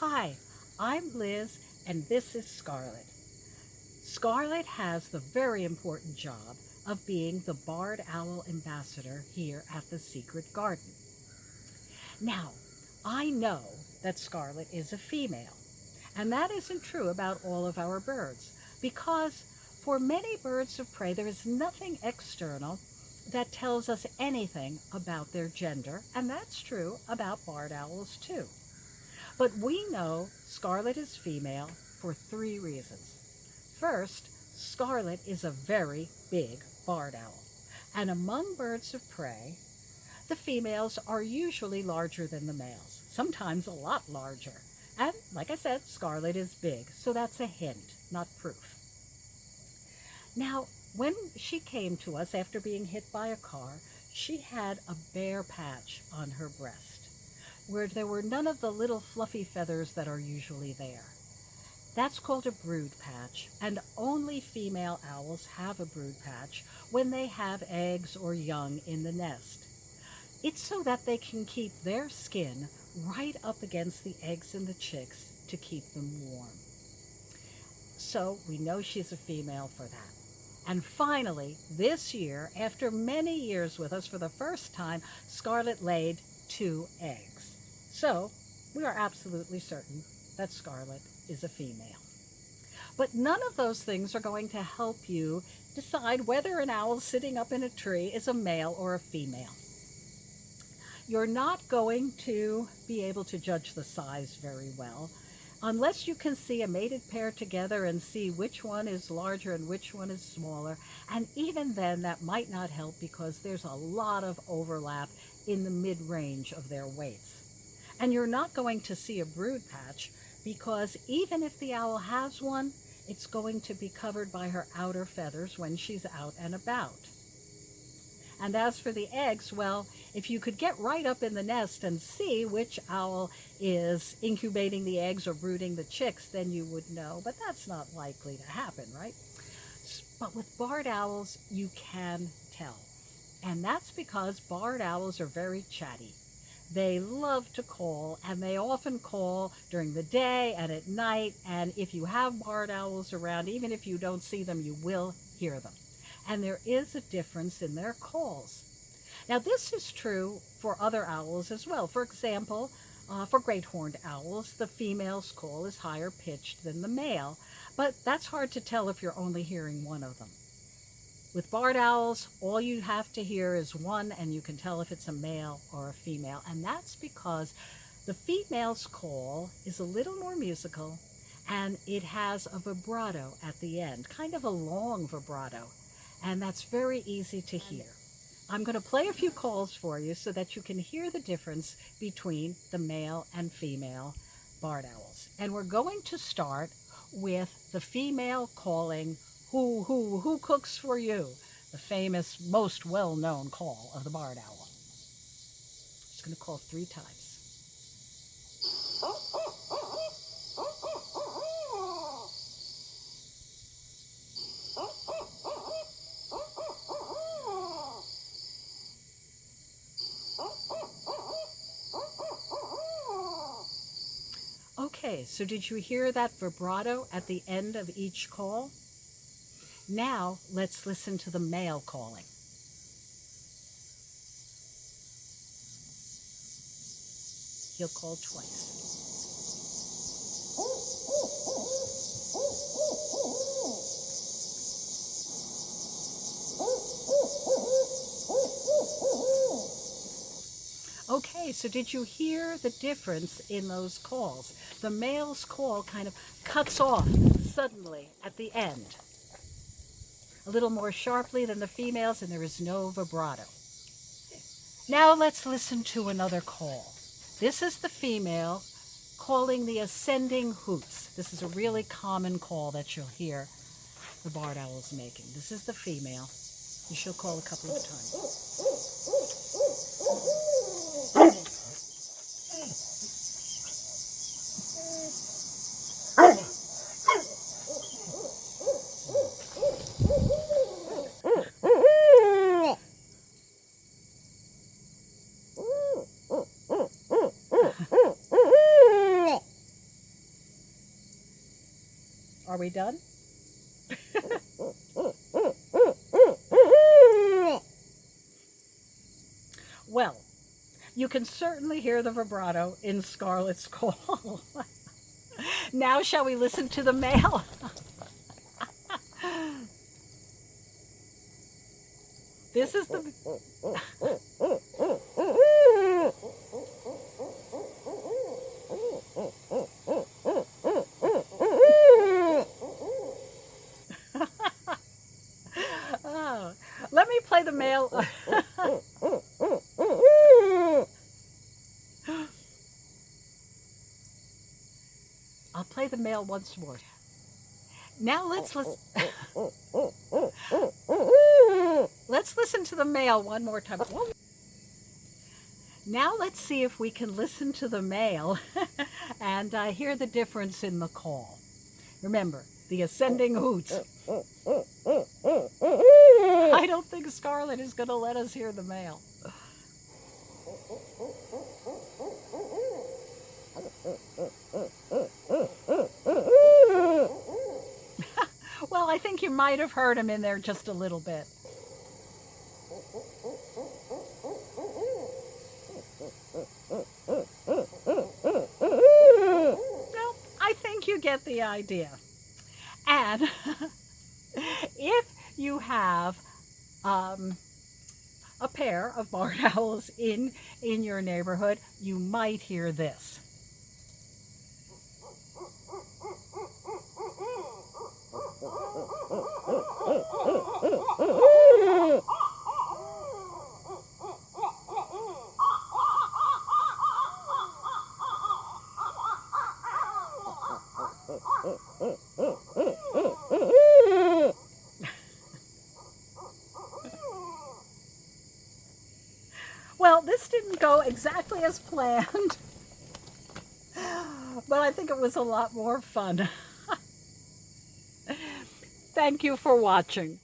Hi, I'm Liz, and this is Scarlett. Scarlett has the very important job of being the barred owl ambassador here at the Secret Garden. Now, I know that Scarlett is a female, and that isn't true about all of our birds, because for many birds of prey, there is nothing external that tells us anything about their gender, and that's true about barred owls too. But we know Scarlett is female for three reasons. First, Scarlett is a very big barred owl, and among birds of prey, the females are usually larger than the males, sometimes a lot larger. And like I said, Scarlett is big, so that's a hint, not proof. Now, when she came to us after being hit by a car, she had a bare patch on her breast, where there were none of the little fluffy feathers that are usually there. That's called a brood patch, and only female owls have a brood patch when they have eggs or young in the nest. It's so that they can keep their skin right up against the eggs and the chicks to keep them warm. So we know she's a female for that. And finally, this year, after many years with us, for the first time, Scarlett laid 2 eggs. So we are absolutely certain that Scarlett is a female. But none of those things are going to help you decide whether an owl sitting up in a tree is a male or a female. You're not going to be able to judge the size very well unless you can see a mated pair together and see which one is larger and which one is smaller. And even then, that might not help because there's a lot of overlap in the mid-range of their weights. And you're not going to see a brood patch because even if the owl has one, it's going to be covered by her outer feathers when she's out and about. And as for the eggs, well, if you could get right up in the nest and see which owl is incubating the eggs or brooding the chicks, then you would know. But that's not likely to happen, right? But with barred owls, you can tell. And that's because barred owls are very chatty. They love to call, and they often call during the day and at night. And if you have barred owls around, even if you don't see them, you will hear them. And there is a difference in their calls. Now, this is true for other owls as well. For example, for great horned owls, the female's call is higher pitched than the male, but that's hard to tell if you're only hearing one of them. With barred owls, all you have to hear is one, and you can tell if it's a male or a female, and that's because the female's call is a little more musical, and it has a vibrato at the end, kind of a long vibrato. And that's very easy to hear. I'm going to play a few calls for you so that you can hear the difference between the male and female barred owls. And we're going to start with the female calling, who cooks for you? The famous, most well-known call of the barred owl. It's going to call 3 times. Okay, so did you hear that vibrato at the end of each call? Now, let's listen to the male calling. He'll call twice. Okay, so did you hear the difference in those calls? The male's call kind of cuts off suddenly at the end, a little more sharply than the female's, and there is no vibrato. Now let's listen to another call. This is the female calling the ascending hoots. This is a really common call that you'll hear the barred owls making. This is the female, and she'll call a couple of times. Are we done? Well, you can certainly hear the vibrato in Scarlett's call. Now shall we listen to the male? This is the... Oh, let me play the male. I'll play the male once more. Now let's listen. Let's listen to the male one more time. Now let's see if we can listen to the male and hear the difference in the call. Remember, the ascending hoots. I don't think Scarlett is going to let us hear the male. Well, I think you might have heard him in there just a little bit. No, I think you get the idea. And if you have a pair of barred owls in your neighborhood, you might hear this. Well, this didn't go exactly as planned, but I think it was a lot more fun. Thank you for watching.